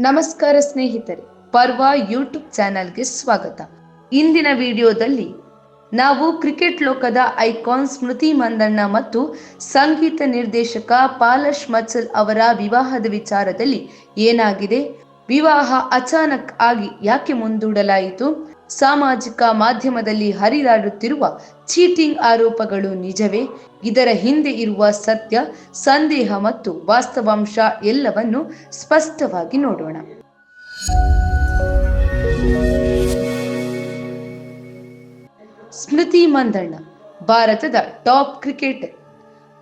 ನಮಸ್ಕಾರ ಸ್ನೇಹಿತರೆ, ಪರ್ವ ಯೂಟ್ಯೂಬ್ ಚಾನೆಲ್ಗೆ ಸ್ವಾಗತ. ಇಂದಿನ ವಿಡಿಯೋದಲ್ಲಿ ನಾವು ಕ್ರಿಕೆಟ್ ಲೋಕದ ಐಕಾನ್ ಸ್ಮೃತಿ ಮಂದಣ್ಣ ಮತ್ತು ಸಂಗೀತ ನಿರ್ದೇಶಕ ಪಾಲಶ್ ಮಚಲ್ ಅವರ ವಿವಾಹದ ವಿಚಾರದಲ್ಲಿ ಏನಾಗಿದೆ, ವಿವಾಹ ಅಚಾನಕ್ ಆಗಿ ಯಾಕೆ ಮುಂದೂಡಲಾಯಿತು, ಸಾಮಾಜಿಕ ಮಾಧ್ಯಮದಲ್ಲಿ ಹರಿದಾಡುತ್ತಿರುವ ಚೀಟಿಂಗ್ ಆರೋಪಗಳು ನಿಜವೇ, ಇದರ ಹಿಂದೆ ಇರುವ ಸತ್ಯ, ಸಂದೇಹ ಮತ್ತು ವಾಸ್ತವಾಂಶ ಎಲ್ಲವನ್ನು ಸ್ಪಷ್ಟವಾಗಿ ನೋಡೋಣ. ಸ್ಮೃತಿ ಮಂದಣ್ಣ ಭಾರತದ ಟಾಪ್ ಕ್ರಿಕೆಟರ್,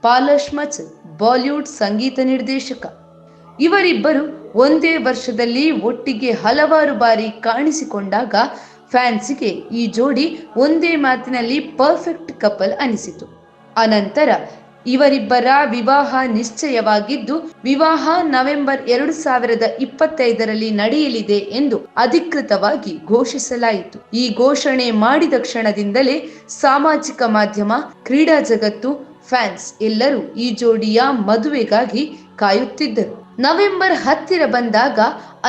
ಪಾಲಶ್ ಮಚಲ್ ಬಾಲಿವುಡ್ ಸಂಗೀತ ನಿರ್ದೇಶಕ. ಇವರಿಬ್ಬರು ಒಂದೇ ವರ್ಷದಲ್ಲಿ ಒಟ್ಟಿಗೆ ಹಲವಾರು ಬಾರಿ ಕಾಣಿಸಿಕೊಂಡಾಗ ಫ್ಯಾನ್ಸ್ಗೆ ಈ ಜೋಡಿ ಒಂದೇ ಮಾತಿನಲ್ಲಿ ಪರ್ಫೆಕ್ಟ್ ಕಪಲ್ ಅನಿಸಿತು. ಅನಂತರ ಇವರಿಬ್ಬರ ವಿವಾಹ ನಿಶ್ಚಯವಾಗಿದ್ದು, ವಿವಾಹ ನವೆಂಬರ್ 2025ರಲ್ಲಿ ನಡೆಯಲಿದೆ ಎಂದು ಅಧಿಕೃತವಾಗಿ ಘೋಷಿಸಲಾಯಿತು. ಈ ಘೋಷಣೆ ಮಾಡಿದ ಕ್ಷಣದಿಂದಲೇ ಸಾಮಾಜಿಕ ಮಾಧ್ಯಮ, ಕ್ರೀಡಾ ಜಗತ್ತು, ಫ್ಯಾನ್ಸ್ ಎಲ್ಲರೂ ಈ ಜೋಡಿಯ ಮದುವೆಗಾಗಿ ಕಾಯುತ್ತಿದ್ದರು. ನವೆಂಬರ್ ಹತ್ತಿರ ಬಂದಾಗ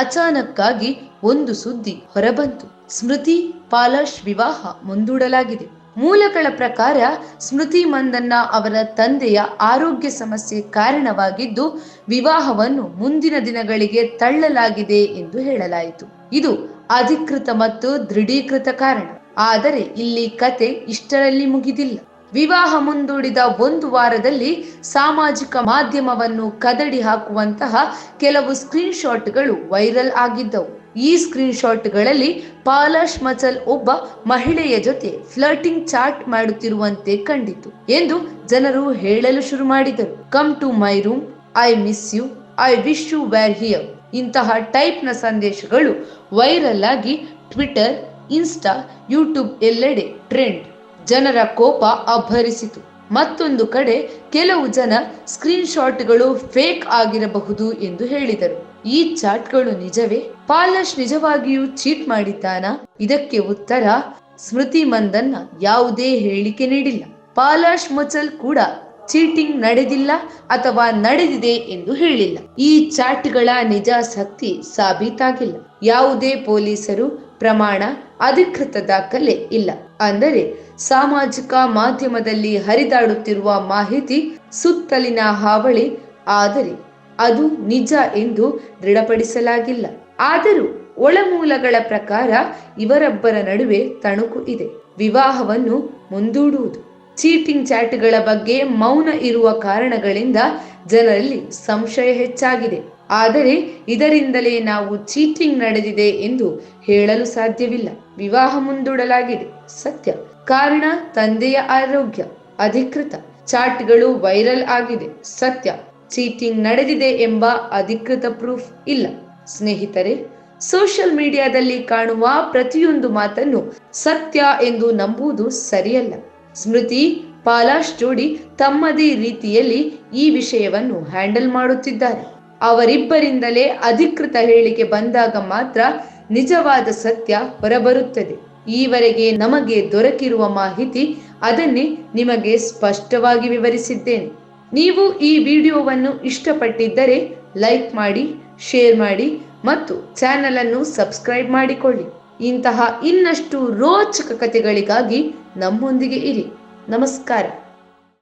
ಅಚಾನಕ್ ಆಗಿ ಒಂದು ಸುದ್ದಿ ಹೊರಬಂತು. ಸ್ಮೃತಿ ಪಾಲಶ್ ವಿವಾಹ ಮುಂದೂಡಲಾಗಿದೆ. ಮೂಲಗಳ ಪ್ರಕಾರ ಸ್ಮೃತಿ ಮಂದಣ್ಣ ಅವರ ತಂದೆಯ ಆರೋಗ್ಯ ಸಮಸ್ಯೆ ಕಾರಣವಾಗಿದ್ದು, ವಿವಾಹವನ್ನು ಮುಂದಿನ ದಿನಗಳಿಗೆ ತಳ್ಳಲಾಗಿದೆ ಎಂದು ಹೇಳಲಾಯಿತು. ಇದು ಅಧಿಕೃತ ಮತ್ತು ದೃಢೀಕೃತ ಕಾರಣ. ಆದರೆ ಇಲ್ಲಿ ಕತೆ ಇಷ್ಟರಲ್ಲಿ ಮುಗಿದಿಲ್ಲ. ವಿವಾಹ ಮುಂದೂಡಿದ ಒಂದು ವಾರದಲ್ಲಿ ಸಾಮಾಜಿಕ ಮಾಧ್ಯಮವನ್ನು ಕದಡಿ ಹಾಕುವಂತಹ ಕೆಲವು ಸ್ಕ್ರೀನ್ ಶಾಟ್ಗಳು ವೈರಲ್ ಆಗಿದ್ದವು. ಈ ಸ್ಕ್ರೀನ್ ಶಾಟ್ಗಳಲ್ಲಿ ಪಾಲಶ್ ಮಚಲ್ ಒಬ್ಬ ಮಹಿಳೆಯ ಜೊತೆ ಫ್ಲರ್ಟಿಂಗ್ ಚಾಟ್ ಮಾಡುತ್ತಿರುವಂತೆ ಕಂಡಿತು ಎಂದು ಜನರು ಹೇಳಲು ಶುರು ಮಾಡಿದರು. Come to my room, I miss you, I wish you were here ಇಂತಹ ಟೈಪ್ನ ಸಂದೇಶಗಳು ವೈರಲ್ ಆಗಿ ಟ್ವಿಟರ್, ಇನ್ಸ್ಟಾ, ಯೂಟ್ಯೂಬ್ ಎಲ್ಲೆಡೆ ಟ್ರೆಂಡ್. ಜನರ ಕೋಪ ಅಬ್ಬರಿಸಿತು. ಮತ್ತೊಂದು ಕಡೆ ಕೆಲವು ಜನ ಸ್ಕ್ರೀನ್ ಶಾಟ್ಗಳು ಫೇಕ್ ಆಗಿರಬಹುದು ಎಂದು ಹೇಳಿದರು. ಈ ಚಾಟ್ಗಳು ನಿಜವೇ? ಪಾಲಶ್ ನಿಜವಾಗಿಯೂ ಚೀಟ್ ಮಾಡಿದ್ದಾನಾ? ಇದಕ್ಕೆ ಉತ್ತರ, ಸ್ಮೃತಿ ಮಂದಣ್ಣ ಯಾವುದೇ ಹೇಳಿಕೆ ನೀಡಿಲ್ಲ. ಪಾಲಶ್ ಮಚಲ್ ಕೂಡ ಚೀಟಿಂಗ್ ನಡೆದಿಲ್ಲ ಅಥವಾ ನಡೆದಿದೆ ಎಂದು ಹೇಳಿಲ್ಲ. ಈ ಚಾಟ್ಗಳ ನಿಜಾಸಕ್ತಿ ಸಾಬೀತಾಗಿಲ್ಲ. ಯಾವುದೇ ಪೊಲೀಸರು ಪ್ರಮಾಣ, ಅಧಿಕೃತ ದಾಖಲೆ ಇಲ್ಲ. ಅಂದರೆ ಸಾಮಾಜಿಕ ಮಾಧ್ಯಮದಲ್ಲಿ ಹರಿದಾಡುತ್ತಿರುವ ಮಾಹಿತಿ ಸುತ್ತಲಿನ ಹಾವಳಿ, ಆದರೆ ಅದು ನಿಜ ಎಂದು ದೃಢಪಡಿಸಲಾಗಿಲ್ಲ. ಆದರೂ ಒಳಮೂಲಗಳ ಪ್ರಕಾರ ಇವರೊಬ್ಬರ ನಡುವೆ ತಣುಕು ಇದೆ. ವಿವಾಹವನ್ನು ಮುಂದೂಡುವುದು, ಚೀಟಿಂಗ್ ಚಾಟ್ಗಳ ಬಗ್ಗೆ ಮೌನ ಇರುವ ಕಾರಣಗಳಿಂದ ಜನರಲ್ಲಿ ಸಂಶಯ ಹೆಚ್ಚಾಗಿದೆ. ಆದರೆ ಇದರಿಂದಲೇ ನಾವು ಚೀಟಿಂಗ್ ನಡೆದಿದೆ ಎಂದು ಹೇಳಲು ಸಾಧ್ಯವಿಲ್ಲ. ವಿವಾಹ ಮುಂದೂಡಲಾಗಿದೆ ಸತ್ಯ, ಕಾರಣ ತಂದೆಯ ಆರೋಗ್ಯ ಅಧಿಕೃತ. ಚಾಟ್ಗಳು ವೈರಲ್ ಆಗಿದೆ ಸತ್ಯ, ಚೀಟಿಂಗ್ ನಡೆದಿದೆ ಎಂಬ ಅಧಿಕೃತ ಪ್ರೂಫ್ ಇಲ್ಲ. ಸ್ನೇಹಿತರೆ, ಸೋಷಿಯಲ್ ಮೀಡಿಯಾದಲ್ಲಿ ಕಾಣುವ ಪ್ರತಿಯೊಂದು ಮಾತನ್ನು ಸತ್ಯ ಎಂದು ನಂಬುವುದು ಸರಿಯಲ್ಲ. ಸ್ಮೃತಿ ಪಾಲಶ್ ಜೋಡಿ ತಮ್ಮದೇ ರೀತಿಯಲ್ಲಿ ಈ ವಿಷಯವನ್ನು ಹ್ಯಾಂಡಲ್ ಮಾಡುತ್ತಿದ್ದಾರೆ. ಅವರಿಬ್ಬರಿಂದಲೇ ಅಧಿಕೃತ ಹೇಳಿಕೆ ಬಂದಾಗ ಮಾತ್ರ ನಿಜವಾದ ಸತ್ಯ ಹೊರಬರುತ್ತದೆ. ಈವರೆಗೆ ನಮಗೆ ದೊರಕಿರುವ ಮಾಹಿತಿ, ಅದನ್ನೇ ನಿಮಗೆ ಸ್ಪಷ್ಟವಾಗಿ ವಿವರಿಸಿದ್ದೇನೆ. ನೀವು ಈ ವಿಡಿಯೋವನ್ನು ಇಷ್ಟಪಟ್ಟಿದ್ದರೆ ಲೈಕ್ ಮಾಡಿ, ಶೇರ್ ಮಾಡಿ ಮತ್ತು ಚಾನೆಲ್ ಅನ್ನು ಸಬ್ಸ್ಕ್ರೈಬ್ ಮಾಡಿಕೊಳ್ಳಿ. ಇಂತಹ ಇನ್ನಷ್ಟು ರೋಚಕ ಕಥೆಗಳಿಗಾಗಿ ನಮ್ಮೊಂದಿಗೆ ಇರಿ. ನಮಸ್ಕಾರ.